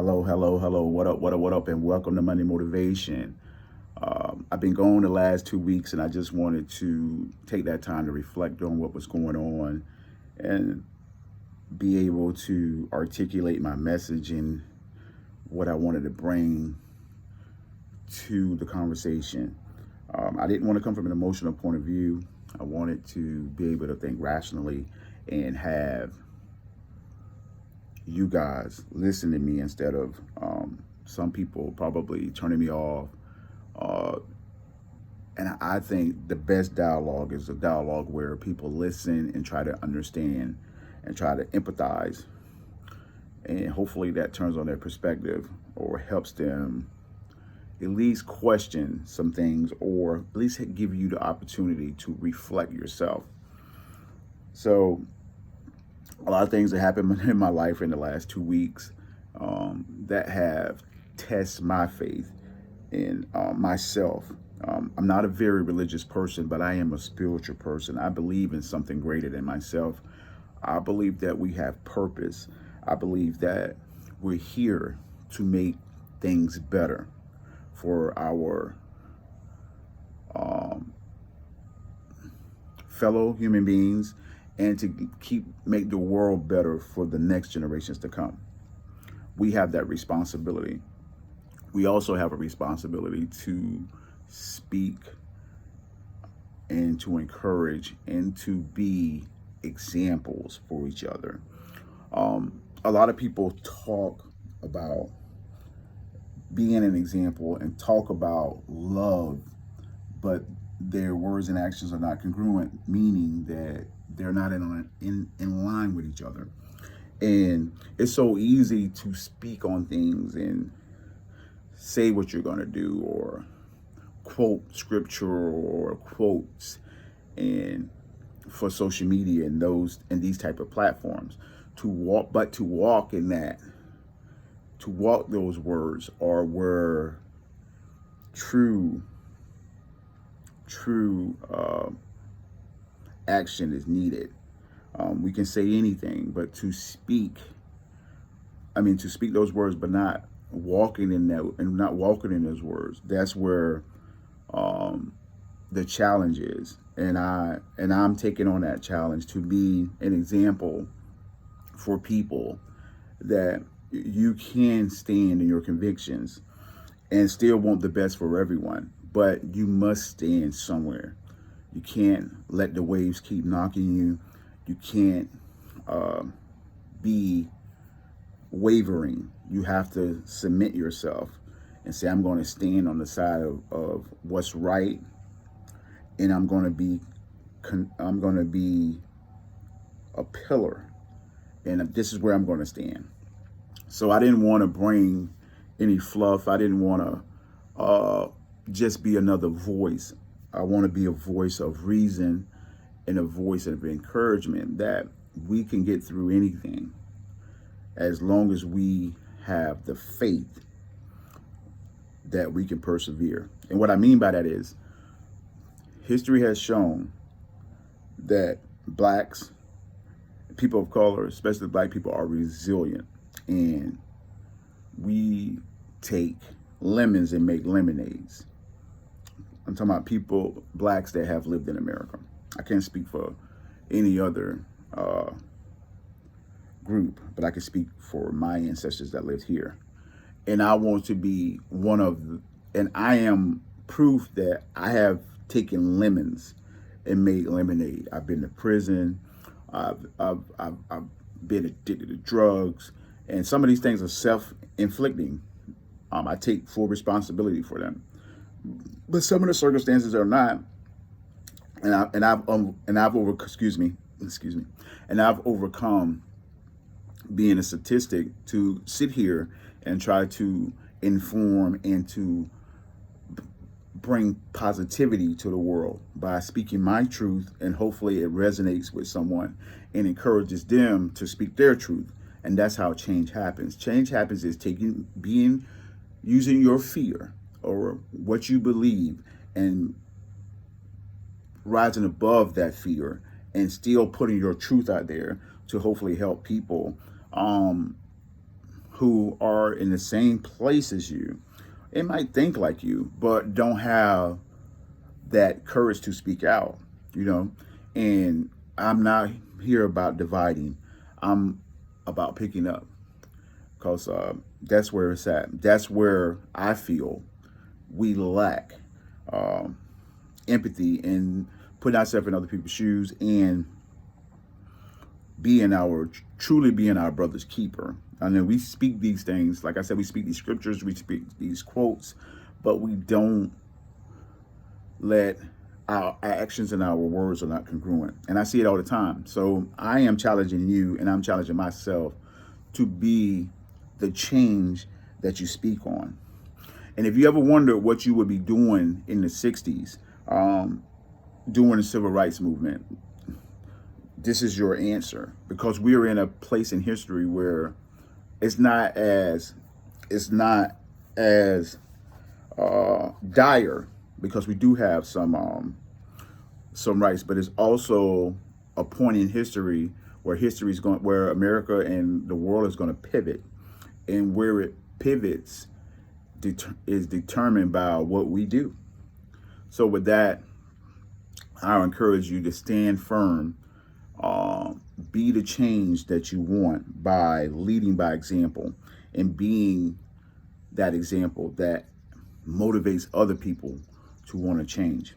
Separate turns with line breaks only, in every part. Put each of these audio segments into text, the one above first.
Hello. What up, and welcome to Monday Motivation. I've been gone the last 2 weeks, and I just wanted to take that time to reflect on what was going on and be able to articulate my message and what I wanted to bring to the conversation. I didn't want to come from an emotional point of view. I wanted to be able to think rationally and have you guys listen to me instead of some people probably turning me off. And I think the best dialogue is a dialogue where people listen and try to understand and try to empathize. And hopefully that turns on their perspective or helps them at least question some things, or at least give you the opportunity to reflect yourself. So a lot of things that happened in my life in the last 2 weeks that have tested my faith in myself. I'm not a very religious person, but I am a spiritual person. I believe in something greater than myself. I believe that we have purpose. I believe that we're here to make things better for our fellow human beings, and to make the world better for the next generations to come. We have that responsibility. We also have a responsibility to speak and to encourage and to be examples for each other. A lot of people talk about being an example and talk about love, but their words and actions are not congruent, meaning that they're not in line with each other. And it's so easy to speak on things and say what you're going to do, or quote scripture or quotes, and for social media and these type of platforms, to walk in that, to walk those words are where true action is needed. We can say anything, but to speak those words, but not walking in that and not walking in those words. That's where the challenge is, and I'm taking on that challenge to be an example for people that you can stand in your convictions and still want the best for everyone, but you must stand somewhere. You can't let the waves keep knocking you. You can't be wavering. You have to submit yourself and say, I'm going to stand on the side of what's right, and I'm going to be a pillar, and this is where I'm going to stand. So I didn't want to bring any fluff. I didn't want to just be another voice. I want to be a voice of reason and a voice of encouragement that we can get through anything as long as we have the faith that we can persevere. And what I mean by that is, history has shown that blacks, people of color, especially black people, are resilient. And we take lemons and make lemonades. I'm talking about blacks that have lived in America. I can't speak for any other group, but I can speak for my ancestors that lived here. And I want to be and I am proof that I have taken lemons and made lemonade. I've been to prison. I've been addicted to drugs. And some of these things are self-inflicting. I take full responsibility for them. But some of the circumstances are not. And I've overcome being a statistic to sit here and try to inform and to bring positivity to the world by speaking my truth, and hopefully it resonates with someone and encourages them to speak their truth. And that's how change happens. Change happens is using your fear or what you believe and rising above that fear and still putting your truth out there to hopefully help people who are in the same place as you. It might think like you, but don't have that courage to speak out, you know. And I'm not here about dividing. I'm about picking up, because that's where it's at. That's where I feel we lack empathy and putting ourselves in other people's shoes and truly being our brother's keeper. I know we speak these things, like I said, we speak these scriptures, we speak these quotes, but we don't let our actions and our words are not congruent. And I see it all the time. So I am challenging you, and I'm challenging myself to be the change that you speak on. And if you ever wonder what you would be doing in the 60s, during the civil rights movement, this is your answer, because we are in a place in history where it's not as dire, because we do have some rights, but it's also a point in history where America and the world is going to pivot, and where it pivots is determined by what we do. So with that, I encourage you to stand firm, be the change that you want by leading by example, and being that example that motivates other people to want to change.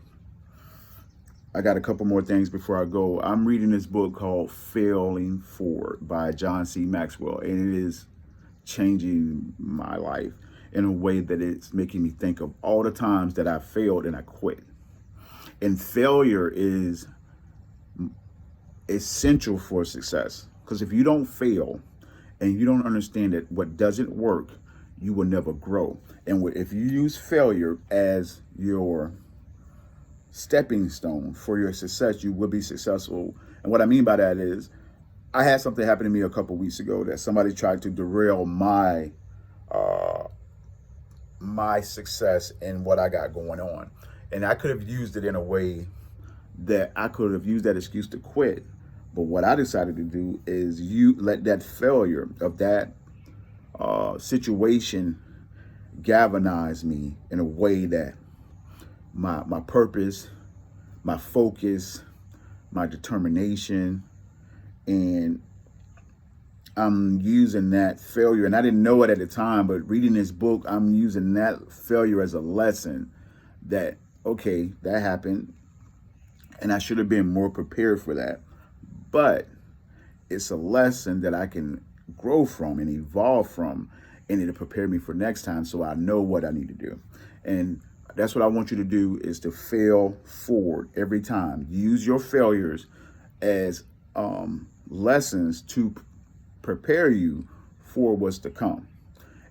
I got a couple more things before I go. I'm reading this book called Failing Forward by John C. Maxwell, and it is changing my life in a way that it's making me think of all the times that I failed and I quit. And failure is essential for success, because if you don't fail and you don't understand that what doesn't work, you will never grow. And if you use failure as your stepping stone for your success, you will be successful. And what I mean by that is, I had something happen to me a couple weeks ago that somebody tried to derail my success and what I got going on. And I could have used it in a way that I could have used that excuse to quit. But what I decided to do is let that failure of that situation galvanize me in a way that my purpose, my focus, my determination, and I'm using that failure, and I didn't know it at the time, but reading this book, I'm using that failure as a lesson that, okay, that happened, and I should have been more prepared for that. But it's a lesson that I can grow from and evolve from, and it'll prepare me for next time, so I know what I need to do. And that's what I want you to do, is to fail forward every time. Use your failures as lessons to prepare you for what's to come.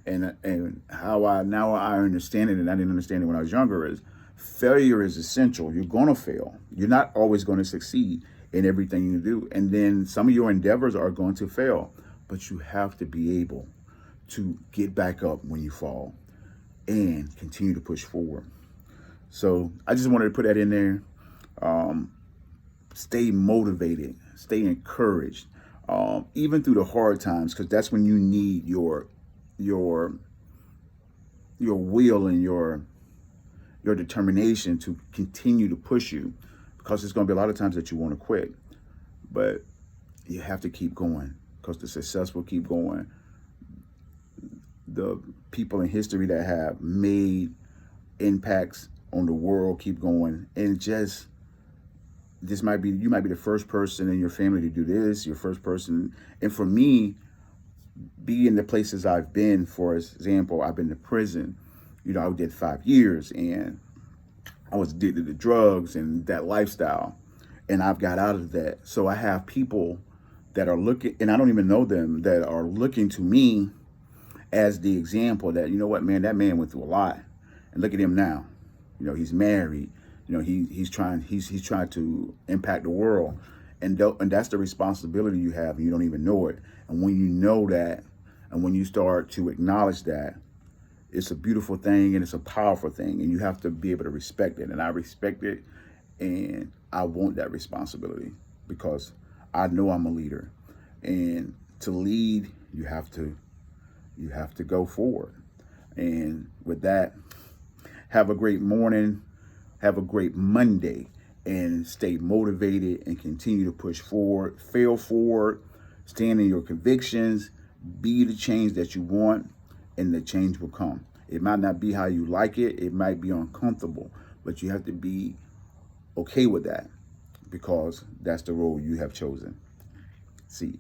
And how I understand it, and I didn't understand it when I was younger, is failure is essential. You're going to fail. You're not always going to succeed in everything you do. And then some of your endeavors are going to fail, but you have to be able to get back up when you fall and continue to push forward. So I just wanted to put that in there. Stay motivated, stay encouraged, even through the hard times, because that's when you need your will and your determination to continue to push you, because there's going to be a lot of times that you want to quit, but you have to keep going, because the success will keep going. The people in history that have made impacts on the world keep going, and you might be the first person in your family to do this, your first person. And for me, being the places I've been, for example, I've been to prison. I did 5 years, and I was addicted to drugs and that lifestyle, and I've got out of that. So I have people that are looking, and I don't even know them, that are looking to me as the example that, you know what, man, that man went through a lot, and look at him now. He's married. He's trying to impact the world, and that's the responsibility you have, and you don't even know it. And when you know that, and when you start to acknowledge that, it's a beautiful thing, and it's a powerful thing, and you have to be able to respect it. And I respect it, and I want that responsibility, because I know I'm a leader, and to lead, you have to You have to go forward. And with that, have a great morning. Have a great Monday. And stay motivated and continue to push forward. Fail forward. Stand in your convictions. Be the change that you want, and the change will come. It might not be how you like it. It might be uncomfortable. But you have to be okay with that, because that's the road you have chosen. See you.